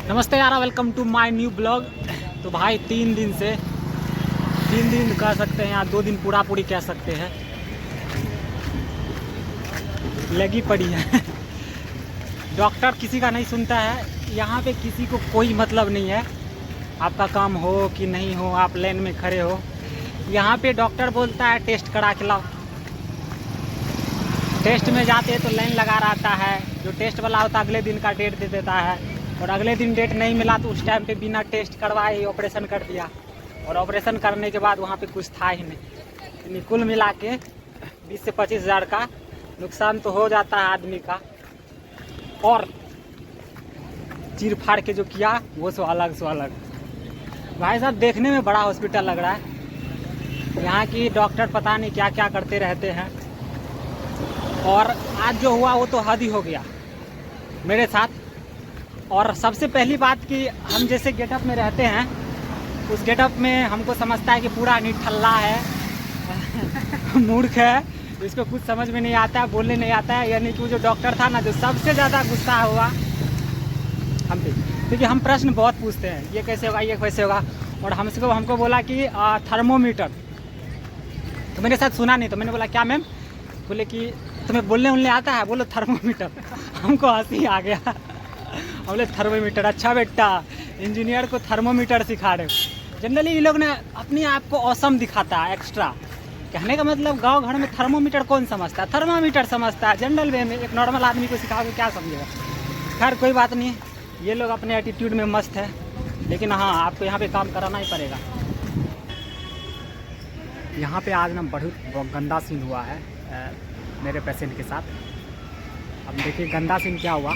नमस्ते यारा, welcome to my new blog. तो भाई 3 दिन कह सकते हैं या 2 दिन पूरा पूरी कह सकते हैं लगी पड़ी है। डॉक्टर किसी का नहीं सुनता है, यहाँ पे किसी को कोई मतलब नहीं है आपका काम हो कि नहीं हो, आप लाइन में खड़े हो। यहाँ पे डॉक्टर बोलता है टेस्ट करा के लाओ। टेस्ट में जाते हैं तो लाइन लगा रहता है, जो टेस्ट वाला होता है अगले दिन का डेट दे देता है, और अगले दिन डेट नहीं मिला तो उस टाइम पे बिना टेस्ट करवाए ही ऑपरेशन कर दिया। और ऑपरेशन करने के बाद वहाँ पे कुछ था ही नहीं। कुल मिला के 20 से 25 हज़ार का नुकसान तो हो जाता है आदमी का, और चीर फाड़ के जो किया वो सो अलग। भाई साहब देखने में बड़ा हॉस्पिटल लग रहा है, यहाँ की डॉक्टर पता नहीं क्या क्या करते रहते हैं। और आज जो हुआ वो तो हद ही हो गया मेरे साथ। और सबसे पहली बात कि हम जैसे गेटअप में रहते हैं, उस गेटअप में हमको समझता है कि पूरा निठल्ला है, मूर्ख है, इसको कुछ समझ में नहीं आता है, बोलने नहीं आता है। यानी कि वो जो डॉक्टर था ना, जो सबसे ज़्यादा गुस्सा हुआ हम पे, क्योंकि हम प्रश्न बहुत पूछते हैं, ये कैसे होगा, ये कैसे होगा। और हमको बोला कि थर्मोमीटर। तो मेरे साथ सुना नहीं, तो मैंने बोला क्या मैम? बोले कि तुम्हें बोलने उलने आता है? बोलो थर्मोमीटर। हमको हंसी आ गया। बोले थर्मोमीटर, अच्छा बेटा इंजीनियर को थर्मोमीटर सिखा रहे हो। जनरली ये लोग ने अपने आप को औसम दिखाता है एक्स्ट्रा। कहने का मतलब गांव घर में थर्मोमीटर कौन समझता है? थर्मामीटर समझता है। जनरल वे में एक नॉर्मल आदमी को सिखाओगे क्या समझेगा? खैर कोई बात नहीं, ये लोग अपने एटीट्यूड में मस्त है, लेकिन हाँ आपको यहाँ पे काम कराना ही पड़ेगा। यहाँ पे आज ना बहुत गंदा सीन हुआ है मेरे पेशेंट के साथ। अब देखिए गंदा सीन क्या हुआ।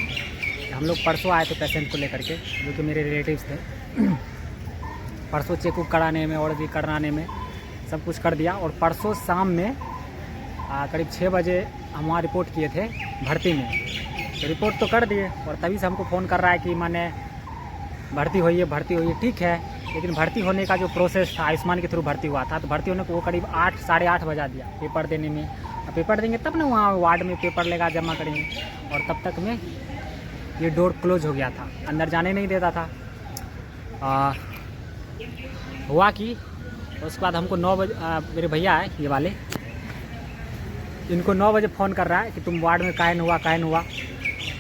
हम लोग परसों आए थे पेशेंट को लेकर के, जो कि मेरे रिलेटिव्स थे। परसों चेकअप कराने में और भी कराने में सब कुछ कर दिया, और परसों शाम में करीब 6 बजे हम वहाँ रिपोर्ट किए थे भर्ती में। तो रिपोर्ट तो कर दिए, और तभी से हमको फ़ोन कर रहा है कि माने भर्ती होइए। ठीक है, लेकिन भर्ती होने का जो प्रोसेस था, आयुष्मान के थ्रू भर्ती हुआ था, तो भर्ती होने को वो करीब 8 साढ़े 8 बजा दिया पेपर देने में। पेपर देंगे तब ना वहाँ वार्ड में पेपर लेगा, जमा करेंगे, और तब तक में ये डोर क्लोज हो गया था, अंदर जाने नहीं देता था। हुआ कि उसके बाद हमको 9 बजे मेरे भैया है ये वाले, इनको 9 बजे फ़ोन कर रहा है कि तुम वार्ड में काहे हुआ।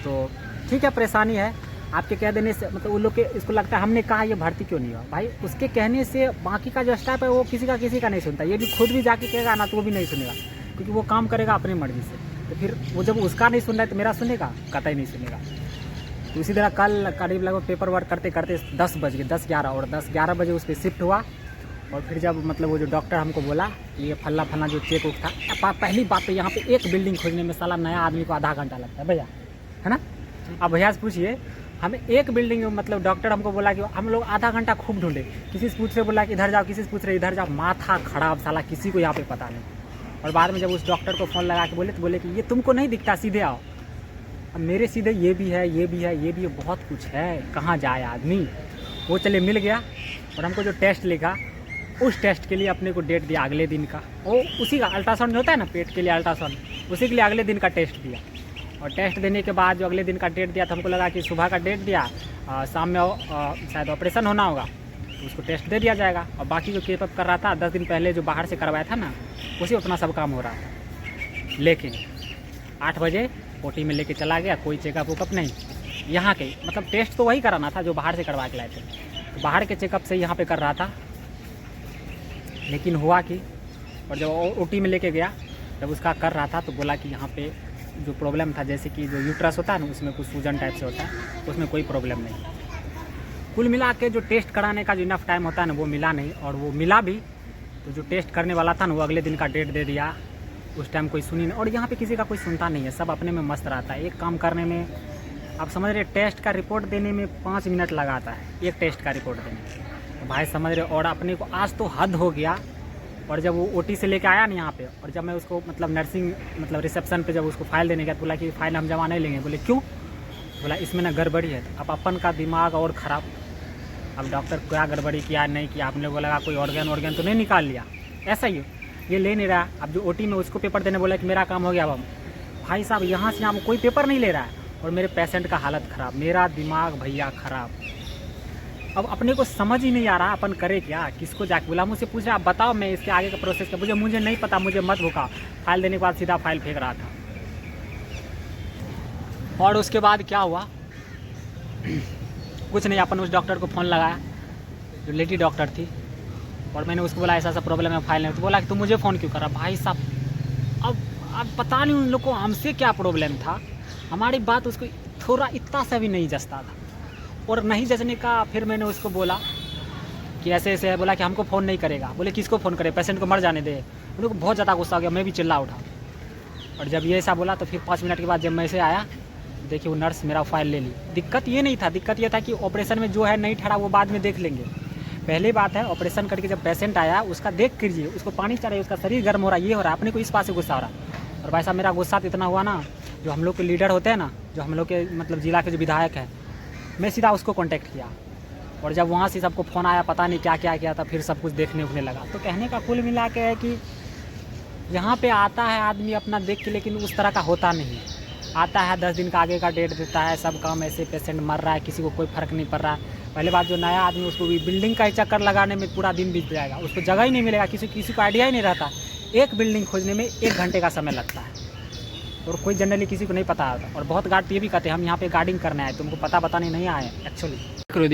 तो ठीक है, परेशानी है आपके कह देने से, मतलब उन लोग के इसको लगता है हमने कहा ये भर्ती क्यों नहीं हुआ। भाई उसके कहने से बाकी का जो स्टाफ है वो किसी का नहीं सुनता। ये भी खुद भी जाके कहेगा ना तो वो भी नहीं सुनेगा, क्योंकि वो काम करेगा अपनी मर्जी से। तो फिर वो जब उसका नहीं सुन रहा है तो मेरा सुनेगा? कतई नहीं सुनेगा। तो इसी तरह कल करीब लगभग पेपर वर्क करते 10 बज गए, 10-11, और 10-11 बजे उस पर शिफ्ट हुआ। और फिर जब मतलब वो जो डॉक्टर हमको बोला कि ये फल्ला जो चेक उक था। पहली बात तो यहाँ पे एक बिल्डिंग खोजने में साला नया आदमी को आधा घंटा लगता है भैया, है ना? अब भैया से पूछिए, हमें एक बिल्डिंग में मतलब डॉक्टर हमको बोला कि हम लोग आधा घंटा खूब ढूंढे। किसी से पूछ रहे बोला कि इधर जाओ, किसी से पूछ रहे इधर जाओ। माथा खराब साला, किसी को यहाँ पे पता नहीं। और बाद में जब उस डॉक्टर को फ़ोन लगा के बोले कि ये तुमको नहीं दिखता, सीधे आओ। अब मेरे सीधे ये भी है, बहुत कुछ है, कहाँ जाए आदमी। वो चले मिल गया, और हमको जो टेस्ट लिखा उस टेस्ट के लिए अपने को डेट दिया अगले दिन का। वो उसी का अल्ट्रासाउंड होता है ना, पेट के लिए अल्ट्रासाउंड, उसी के लिए अगले दिन का टेस्ट दिया। और टेस्ट देने के बाद जो अगले दिन का डेट दिया, तो हमको लगा कि सुबह का डेट दिया, शाम में शायद ऑपरेशन होना होगा, तो उसको टेस्ट दे दिया जाएगा। और बाकी जो चेकअप कर रहा था 10 दिन पहले जो बाहर से करवाया था ना, उसी अपना सब काम हो रहा था। लेकिन 8 बजे ओटी में लेके चला गया, कोई चेकअप वेकअप नहीं। यहाँ के मतलब टेस्ट तो वही कराना था जो बाहर से करवा के लाए थे, तो बाहर के चेकअप से यहाँ पे कर रहा था। लेकिन हुआ कि और जब ओटी में लेके गया, जब उसका कर रहा था, तो बोला कि यहाँ पे जो प्रॉब्लम था, जैसे कि जो यूट्रस होता है ना, उसमें कुछ सूजन टाइप से होता है, तो उसमें कोई प्रॉब्लम नहीं। कुल मिला के जो टेस्ट कराने का जो इनफ टाइम होता है ना, वो मिला नहीं। और वो मिला भी तो जो टेस्ट करने वाला था ना, वो अगले दिन का डेट दे दिया। उस टाइम कोई सुनी नहीं, और यहाँ पे किसी का कोई सुनता नहीं है, सब अपने में मस्त रहता है। एक काम करने में आप समझ रहे, टेस्ट का रिपोर्ट देने में 5 मिनट लगाता है, एक टेस्ट का रिपोर्ट देने में। तो भाई समझ रहे, और अपने को आज तो हद हो गया। और जब वो ओटी से लेके आया ना यहाँ पे, और जब मैं उसको मतलब नर्सिंग मतलब रिसेप्शन पे जब उसको फाइल देने गया, तो बोला कि फाइल हम जमा नहीं लेंगे। बोले क्यों? बोला इसमें ना गड़बड़ी है। अब अपन का दिमाग और ख़राब। अब डॉक्टर क्या गड़बड़ी किया नहीं किया, आपने को लगा कोई ऑर्गन तो नहीं निकाल लिया, ऐसा ही ये ले नहीं रहा। अब जो ओटी में उसको पेपर देने बोला कि मेरा काम हो गया। अब हम भाई साहब यहाँ से यहाँ कोई पेपर नहीं ले रहा है, और मेरे पेशेंट का हालत ख़राब, मेरा दिमाग भैया ख़राब। अब अपने को समझ ही नहीं आ रहा अपन करे क्या, किसको जाके बुला। मुझसे पूछ रहा आप बताओ मैं इसके आगे का प्रोसेस क्या। मुझे नहीं पता, मुझे मत भूखा। फाइल देने के बाद सीधा फाइल फेंक रहा था। और उसके बाद क्या हुआ कुछ नहीं, अपन उस डॉक्टर को फ़ोन लगाया जो लेडी डॉक्टर थी, और मैंने उसको बोला ऐसा ऐसा प्रॉब्लम है फाइल में। तो बोला कि तुम मुझे फ़ोन क्यों करा। भाई साहब अब पता नहीं उन लोग को हमसे क्या प्रॉब्लम था, हमारी बात उसको थोड़ा इतना सा भी नहीं जचता था। और नहीं जचने का फिर मैंने उसको बोला कि ऐसे ऐसे है। बोला कि हमको फ़ोन नहीं करेगा। बोले किसको फ़ोन करे, पेशेंट को मर जाने दे। उन लोग को बहुत ज़्यादा गुस्सा हो गया, मैं भी चिल्ला उठा। और जब ये ऐसा बोला तो फिर 5 मिनट के बाद जब मैं से आया, देखिए वो नर्स मेरा फाइल ले ली। दिक्कत ये नहीं था, दिक्कत ये था कि ऑपरेशन में जो है नहीं ठहरा वो बाद में देख लेंगे। पहली बात है ऑपरेशन करके जब पेशेंट आया उसका देख कीजिए, उसको पानी चाहिए, उसका शरीर गर्म हो रहा है, ये हो रहा है, अपने को इस बात से गुस्सा हो रहा। और भाई साहब मेरा गुस्सा इतना हुआ ना, जो हम लोग के लीडर होते हैं ना, जो हम लोग के मतलब ज़िला के जो विधायक हैं, मैं सीधा उसको कॉन्टैक्ट किया। और जब वहाँ से सबको फ़ोन आया, पता नहीं क्या क्या किया था, फिर सब कुछ देखने उखने लगा। तो कहने का कुल मिला के है कि यहाँ पे आता है आदमी अपना देख के, लेकिन उस तरह का होता नहीं। आता है 10 दिन का आगे का डेट देता है, सब काम ऐसे, पेशेंट मर रहा है, किसी को कोई फ़र्क नहीं पड़ रहा है। पहले बात जो नया आदमी उसको भी बिल्डिंग का ही चक्कर लगाने में पूरा दिन बीत जाएगा, उसको जगह ही नहीं मिलेगा, किसी को आइडिया ही नहीं रहता। एक बिल्डिंग खोजने में 1 घंटे का समय लगता है, और कोई जनरली किसी को नहीं पता होता। और बहुत गार्ड ये भी कहते हैं हम यहाँ पे गार्डिंग करने आए, तुमको पता बताने नहीं आए एक्चुअली।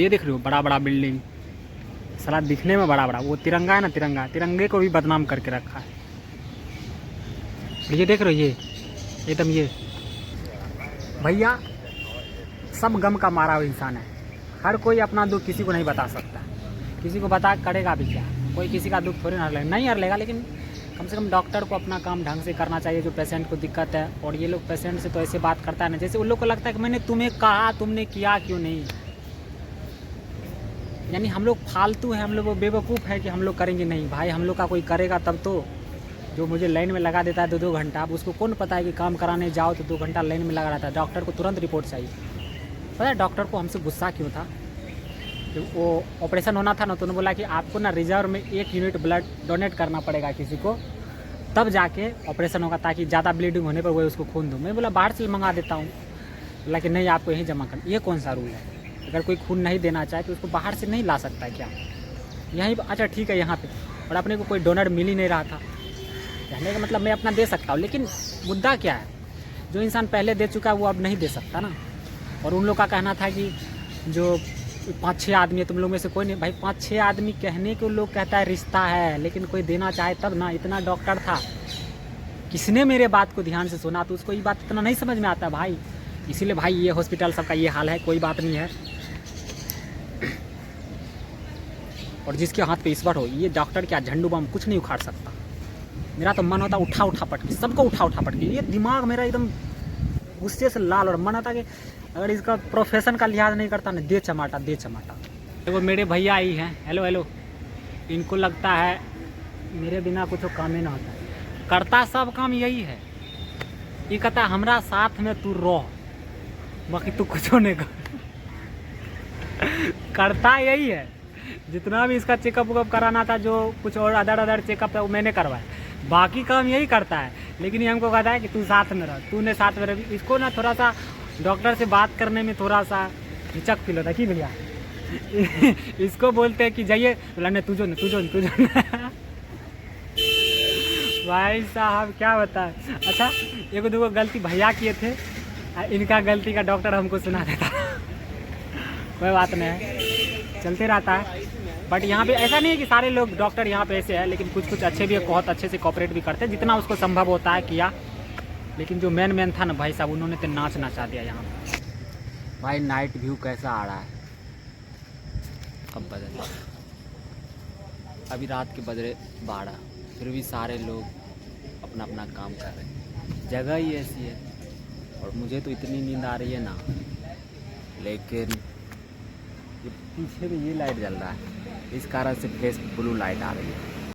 देख रहे हो बड़ा बड़ा बिल्डिंग, साला दिखने में बड़ा बड़ा, वो तिरंगा है ना, तिरंगे को भी बदनाम करके रखा है। ये देख रहे हो, ये एकदम ये भैया सब गम का मारा हुआ इंसान है। हर कोई अपना दुख किसी को नहीं बता सकता, किसी को बता करेगा भी क्या, कोई किसी का दुख थोड़ी ना हर लेगा, नहीं हर लेगा। लेकिन कम से कम डॉक्टर को अपना काम ढंग से करना चाहिए, जो पेशेंट को दिक्कत है। और ये लोग पेशेंट से तो ऐसे बात करता है ना जैसे उन लोग को लगता है कि मैंने तुम्हें कहा, तुमने किया क्यों नहीं। यानी हम लोग फालतू हैं, हम लोग बेवकूफ़ है कि हम लोग करेंगे नहीं। भाई हम लोग का कोई करेगा तब तो। जो मुझे लाइन में लगा देता है 2-2 घंटा, अब उसको कौन पता है कि काम कराने जाओ तो 2 घंटा लाइन में लगा रहता है। डॉक्टर को तुरंत रिपोर्ट चाहिए। पता है डॉक्टर को हमसे गुस्सा क्यों था, कि वो ऑपरेशन होना था ना, तो उन्होंने बोला कि आपको ना रिजर्व में 1 यूनिट ब्लड डोनेट करना पड़ेगा किसी को, तब जाके ऑपरेशन होगा, ताकि ज़्यादा ब्लीडिंग होने पर वो उसको खून दूँ। मैं बोला बाहर से मंगा देता हूँ। बोला कि नहीं आपको यहीं जमा करना। ये कौन सा रूल है, अगर कोई खून नहीं देना चाहे तो उसको बाहर से नहीं ला सकता क्या, यहीं अच्छा ठीक है यहाँ पे। और अपने को कोई डोनर मिल ही नहीं रहा था। कहने का मतलब मैं अपना दे सकता हूँ, लेकिन मुद्दा क्या है, जो इंसान पहले दे चुका है वो अब नहीं दे सकता ना। और उन लोग का कहना था कि जो 5-6 आदमी है, तुम लोग में से कोई नहीं। भाई 5-6 आदमी कहने के लोग कहता है रिश्ता है, लेकिन कोई देना चाहे तब ना। इतना डॉक्टर था, किसने मेरे बात को ध्यान से सुना, तो उसको ये बात इतना नहीं समझ में आता भाई। इसीलिए भाई ये हॉस्पिटल सबका ये हाल है, कोई बात नहीं है। और जिसके हाथ पे ईश्वर हो, ये डॉक्टर क्या झंडू बम कुछ नहीं उखाड़ सकता। मेरा तो मन होता उठा पटके, सबको उठा पटके। ये दिमाग मेरा एकदम गुस्से से लाल, और मन होता कि अगर इसका प्रोफेशन का लिहाज नहीं करता ना, दे चमाटा। देखो मेरे भैया आई हैं, हेलो, इनको लगता है मेरे बिना कुछ काम ही ना होता है। करता सब काम यही है, ये कहता है हमारा साथ में तू रह, बाकी तू कुछ नहीं कर। करता यही है। जितना भी इसका चेकअप वेकअप कराना था, जो कुछ और अदर चेकअप है वो मैंने करवाया, बाकी काम यही करता है। लेकिन ये हमको कहता है कि तू साथ में रह, तूने साथ में रह। इसको ना थोड़ा सा डॉक्टर से बात करने में थोड़ा सा हिचक फील होता है कि भैया। इसको बोलते हैं कि जाइए, बोला नहीं तुझो भाई साहब क्या बताए। अच्छा 1-2 गलती भैया किए थे, इनका गलती का डॉक्टर हमको सुना देता। कोई बात नहीं है, चलते रहता है। बट यहाँ पे ऐसा नहीं है कि सारे लोग डॉक्टर यहाँ पे ऐसे हैं, लेकिन कुछ अच्छे भी है, बहुत अच्छे से कोऑपरेट भी करते हैं, जितना उसको संभव होता है किया। लेकिन जो मेन था ना भाई साहब, उन्होंने तो नाच नचा दिया यहाँ पे। भाई नाइट व्यू कैसा आ रहा है, अब बदल, अभी रात के बज रहे 12, फिर भी सारे लोग अपना अपना काम कर रहे हैं। जगह ही ऐसी है, और मुझे तो इतनी नींद आ रही है ना। लेकिन ये पीछे भी ये लाइट जल रहा है, इस कारण से फेस ब्लू लाइट आ रही है।